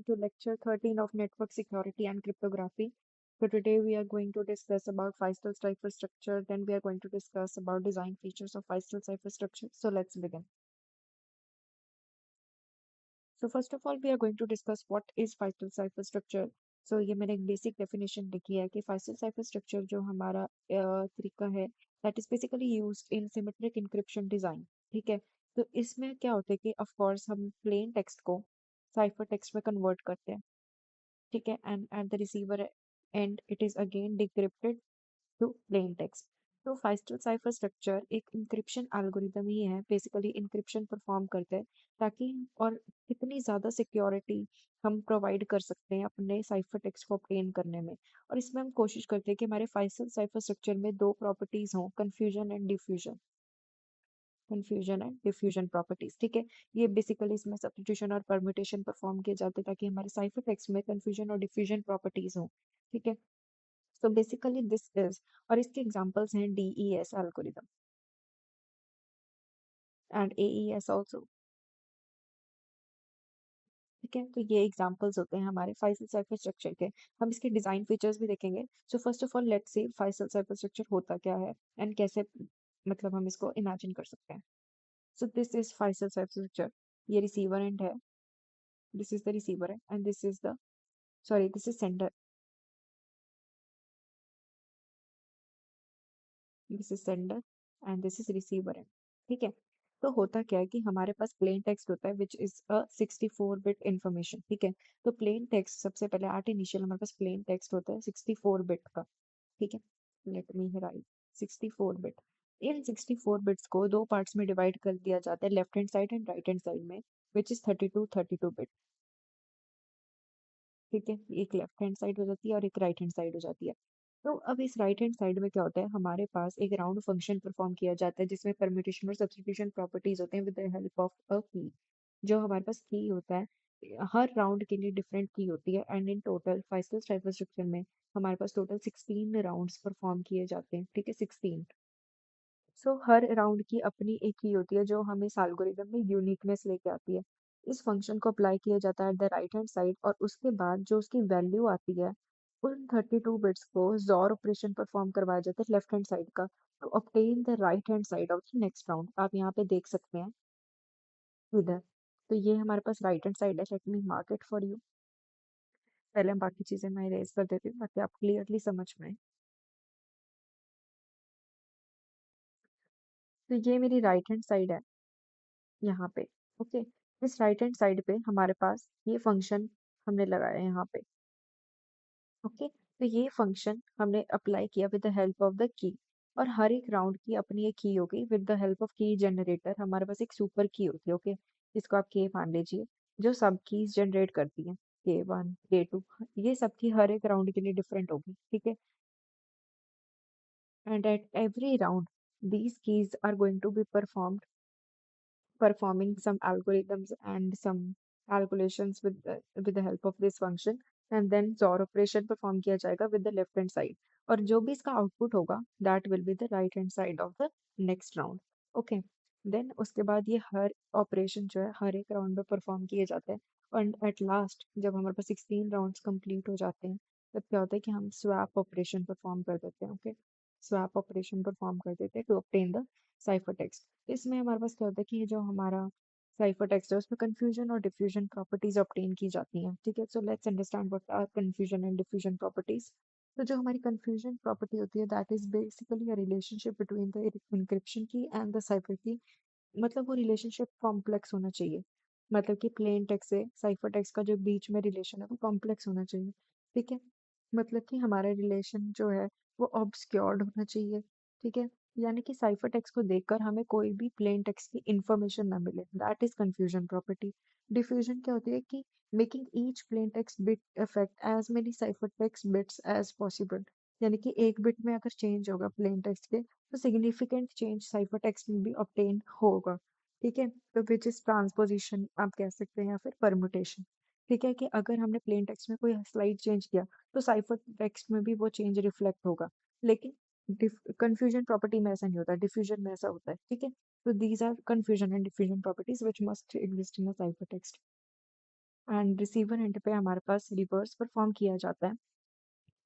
to lecture 13 of network security and cryptography. So today we are going to discuss about Feistel cipher structure. Then we are going to discuss about design features of Feistel cipher structure. So let's begin. So first of all, we are going to discuss what is Feistel cipher structure. So ये मैंने एक basic definition लिखी है कि Feistel cipher structure जो हमारा तरीका है that is basically used in symmetric encryption design. ठीक है, तो इसमें क्या होता है कि ऑफ कोर्स हम प्लेन टेक्स्ट को साइफर टेक्स्ट में कन्वर्ट करते हैं, ठीक है, and at the receiver end it is again decrypted to plain text. तो फाइस्टल साइफर स्ट्रक्चर एक इंक्रिप्शन एल्गोरिदम ही है, बेसिकली इंक्रिप्शन परफॉर्म करते हैं ताकि और कितनी ज़्यादा सिक्योरिटी हम प्रोवाइड कर सकते हैं अपने साइफर टेक्स्ट को ऑब्टेन करने में। और इसमें हम कोशिश करते हैं कि हमारे फाइस्टल साइफर स्ट्रक्चर में दो प्रॉपर्टीज हों, कन्फ्यूजन एंड डिफ्यूजन प्रॉपर्टीज, ठीक है। ये बेसिकली इसमें सब्स्टिट्यूशन और परम्यूटेशन परफॉर्म किए जाते हैं ताकि हमारे साइफर टेक्स्ट में कन्फ्यूजन और डिफ्यूजन प्रॉपर्टीज हों, ठीक है। सो बेसिकली दिस इज, और इसके एग्जांपल्स हैं DES algorithm and AES also, ठीक है। तो ये एग्जांपल्स होते हैं हमारे फाइसल साइफर स्ट्रक्चर के। हम इसके डिजाइन फीचर्स भी देखेंगे। So first of all let's see Feistel cipher structure होता क्या है एंड कैसे मतलब हम इसको इमेजिन कर सकते हैं। So this is Feistel cipher structure. ये रिसीवर एंड है, this is the receiver and this is the, sorry, this is sender, this is sender and this is receiver end, ठीक है। तो होता क्या है कि हमारे पास प्लेन टेक्स्ट होता है which is a 64 bit information, ठीक है। तो प्लेन टेक्स्ट सबसे पहले आर्ट इनिशियल हमारे पास प्लेन टेक्स्ट होता है 64 बिट का, ठीक है। Let me write 64 bit. इन 64 बिट्स को दो पार्ट्स में डिवाइड कर दिया जाता है, left hand side and right hand side में, विच इज 32 बिट, ठीक है। एक लेफ्ट हैंड साइड हो जाती है और एक राइट हैंड साइड हो जाती है। तो अब इस राइट हैंड साइड में क्या होता है, हमारे पास एक राउंड फंक्शन परफॉर्म किया जाता है जिसमें परम्यूटेशन और सब्स्टिट्यूशन प्रॉपर्टीज होते हैं with the help of a की। जो हमारे पास की होता है, हर राउंड के लिए डिफरेंट की होती है and in total Feistel cipher structure में हमारे पास टोटल 16 राउंड्स परफॉर्म किए जाते हैं, ठीक है, 16। सो हर राउंड की अपनी एक की होती है जो हमें इस एल्गोरिदम में यूनिकनेस लेके आती है। इस फंक्शन को अप्लाई किया जाता है at the right hand side और उसके बाद जो उसकी वैल्यू आती है उन 32 बिट्स को जोर ऑपरेशन परफॉर्म करवाया जाता है लेफ्ट हैंड साइड का to obtain the right hand side of the next round. आप यहाँ पे देख सकते हैं इधर। तो ये हमारे पास राइट हैंड साइड है, let me mark it for you. पहले हम बाकी चीजें मैं इरेज कर देती हूँ ताकि आप क्लियरली समझ में आए। तो ये मेरी राइट हैंड साइड है यहाँ पे, ओके। इस राइट हैंड साइड पे हमारे पास ये फंक्शन हमने लगाया है यहाँ पे, ओके। तो ये फंक्शन हमने अप्लाई किया with the help of the key, और हर एक राउंड की अपनी एक की होगी। विद द हेल्प ऑफ की जनरेटर हमारे पास एक सुपर की होती है, ओके, जिसको आप के मान लीजिए, जो सब कीज जनरेट करती है, K1 K2, ये सब की हर एक राउंड के लिए डिफरेंट होगी, ठीक है। And at every round these keys are going to be performing some algorithms and some calculations with the help of this function, and then XOR operation perform किया जाएगा with the left hand side, और जो भी इसका output होगा that will be the right hand side of the next round, okay। Then उसके बाद ये हर ऑपरेशन जो है हर एक राउंड में परफॉर्म किए जाते हैं, और एट लास्ट जब हमारे पास 16 राउंड्स कंप्लीट हो जाते हैं तब क्या होता है कि हम स्वैप ऑपरेशन परफॉर्म कर देते हैं, ओके। स्वैप ऑपरेशन परफॉर्म कर देते हैं to obtain the cipher text. इसमें हमारे पास क्या होता है कि ये जो हमारा साइफर टेक्स्ट है उसमें कंफ्यूजन और डिफ्यूजन प्रॉपर्टीज ऑब्टेन की जाती हैं, ठीक है। So let's understand what are confusion and diffusion properties. तो जो हमारी कंफ्यूजन प्रॉपर्टी होती है that is basically a relationship between the encryption key and the cipher key. मतलब वो रिलेशनशिप कॉम्प्लेक्स होना चाहिए, मतलब कि प्लेन टेक्स्ट से साइफर टेक्स्ट का जो बीच में रिलेशन है वो कॉम्प्लेक्स होना चाहिए, ठीक है। मतलब कि हमारा रिलेशन जो है वो ऑब्सक्योर्ड होना चाहिए, ठीक है। यानी कि साइफर टेक्स्ट को देखकर हमें कोई भी प्लेन टेक्स्ट की इंफॉर्मेशन ना मिले, that is confusion property. Diffusion क्या होती है कि making each plain text bit affect as many cipher text bits as possible. यानी कि एक बिट में अगर चेंज होगा प्लेन टेक्स्ट के तो सिग्निफिकेंट चेंज साइफर टेक्स्ट में भी ऑब्टेन होगा, ठीक है। तो विच इज ट्रांसपोजिशन आप कह सकते हैं या फिर परमुटेशन, ठीक है। कि अगर हमने प्लेन टेक्स्ट में कोई स्लाइड चेंज किया तो साइफर टेक्स्ट में भी वो चेंज रिफ्लेक्ट होगा, लेकिन कंफ्यूजन प्रॉपर्टी में ऐसा नहीं होता, डिफ्यूजन में ऐसा होता है, ठीक है। तो these are confusion and diffusion properties which must exist in a cipher text. And receiver end पे हमारे पास रिवर्स परफॉर्म किया जाता है।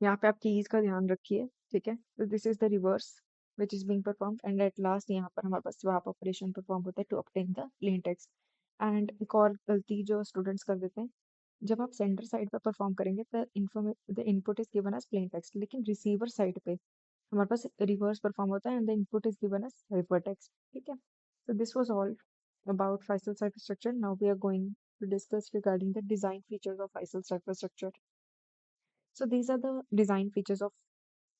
यहाँ पे आप कीज का ध्यान रखिए, ठीक है। तो this is the reverse which is being performed and at last यहाँ पर हमारे पास स्वैप ऑपरेशन परफॉर्म होता है to obtain the plain text. And एक और गलती जो स्टूडेंट्स कर देते हैं, जब आप सेंडर साइड पर परफॉर्म करेंगे the input is given as plain text, लेकिन रिसीवर साइड पे हमारे पास रिवर्स परफॉर्म होता है and the input is given as cipher text, ठीक है। So this was all about Faisal cipher structure. Now we are going to discuss regarding the design features of Faisal cipher structure. So these are the design features of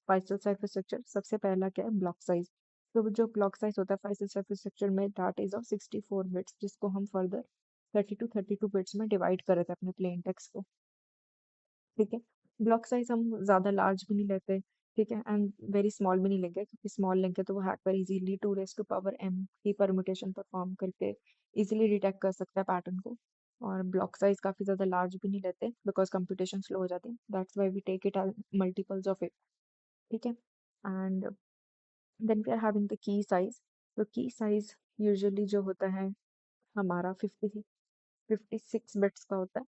Feistel cipher structure. सबसे पहला क्या है, block size. तो जो block size होता है फाइसल cipher structure में, that is of 64 bits, जिसको हम फर्दर 32 बिट्स में डिवाइड कर रहे थे अपने प्लेन टेक्स्ट को, ठीक है। ब्लॉक साइज हम ज़्यादा लार्ज भी नहीं लेते, ठीक है, एंड वेरी स्मॉल भी नहीं लेंगे, क्योंकि स्मॉल लेंगे तो वो hacker easily 2 raised to power m की परम्यूटेशन परफॉर्म करके इजीली डिटेक्ट कर सकता है पैटर्न को। और ब्लॉक साइज काफ़ी ज़्यादा लार्ज भी नहीं लेते बिकॉज कंप्यूटेशन स्लो हो जाती है, that's why we take it as multiples of it, ठीक है। And then we are having the key size. तो की साइज यूजुअली जो होता है हमारा 56 बिट्स का होता है,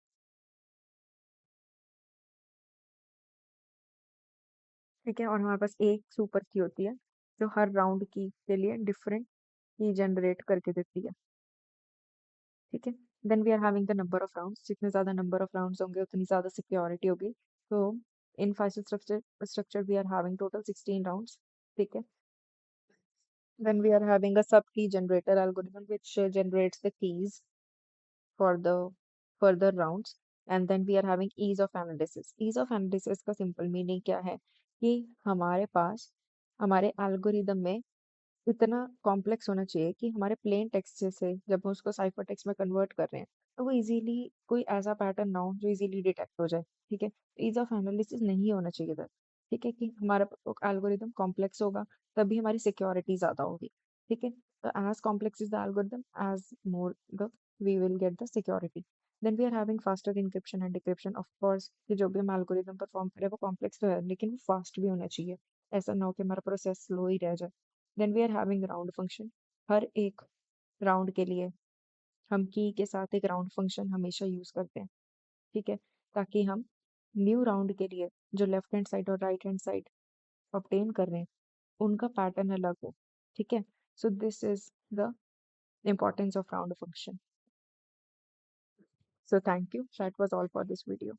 ठीक है। और हमारे पास एक सुपर की होती है जो हर राउंड की के लिए डिफरेंट की जनरेट करके देती है, ठीक है। Then we are having the number of rounds, जितने ज़्यादा नंबर ऑफ राउंड्स होंगे उतनी ज़्यादा सिक्योरिटी होगी। तो इन फाइव structure we are having total 16 rounds, ठीक है। Then we are having a sub key generator algorithm which generates the keys for the further rounds. And then we are having ease of analysis. Ease of analysis का simple meaning क्या है कि हमारे पास हमारे algorithm में इतना complex होना चाहिए कि हमारे प्लेन टेक्स्ट से जब हम उसको साइफर टेक्स्ट में कन्वर्ट कर रहे हैं तो वो इजीली कोई ऐसा पैटर्न ना हो जो इजीली डिटेक्ट हो जाए, ठीक है। ईज ऑफ एनालिसिस नहीं होना चाहिए था, ठीक है, कि हमारा एल्गोरिदम कॉम्प्लेक्स होगा तभी हमारी सिक्योरिटी ज़्यादा होगी, ठीक है। तो as complex is the algorithm, as more the we will get the security. Then we are having faster encryption and decryption. Of course कि जो भी हम एल्गोरिदम परफॉर्म करें वो कॉम्प्लेक्स तो है लेकिन वो फास्ट भी होना चाहिए, ऐसा ना हो कि हमारा प्रोसेस स्लो ही रह जाए। Then we are having round function. हर एक राउंड के लिए हम की के साथ एक राउंड फंक्शन हमेशा यूज करते हैं, ठीक है, ताकि हम न्यू राउंड के लिए जो लेफ्ट हैंड साइड और राइट हैंड साइड ऑब्टेन कर रहे हैं उनका पैटर्न अलग हो, ठीक है। सो this is the importance of round function. So thank you, that was all for this video.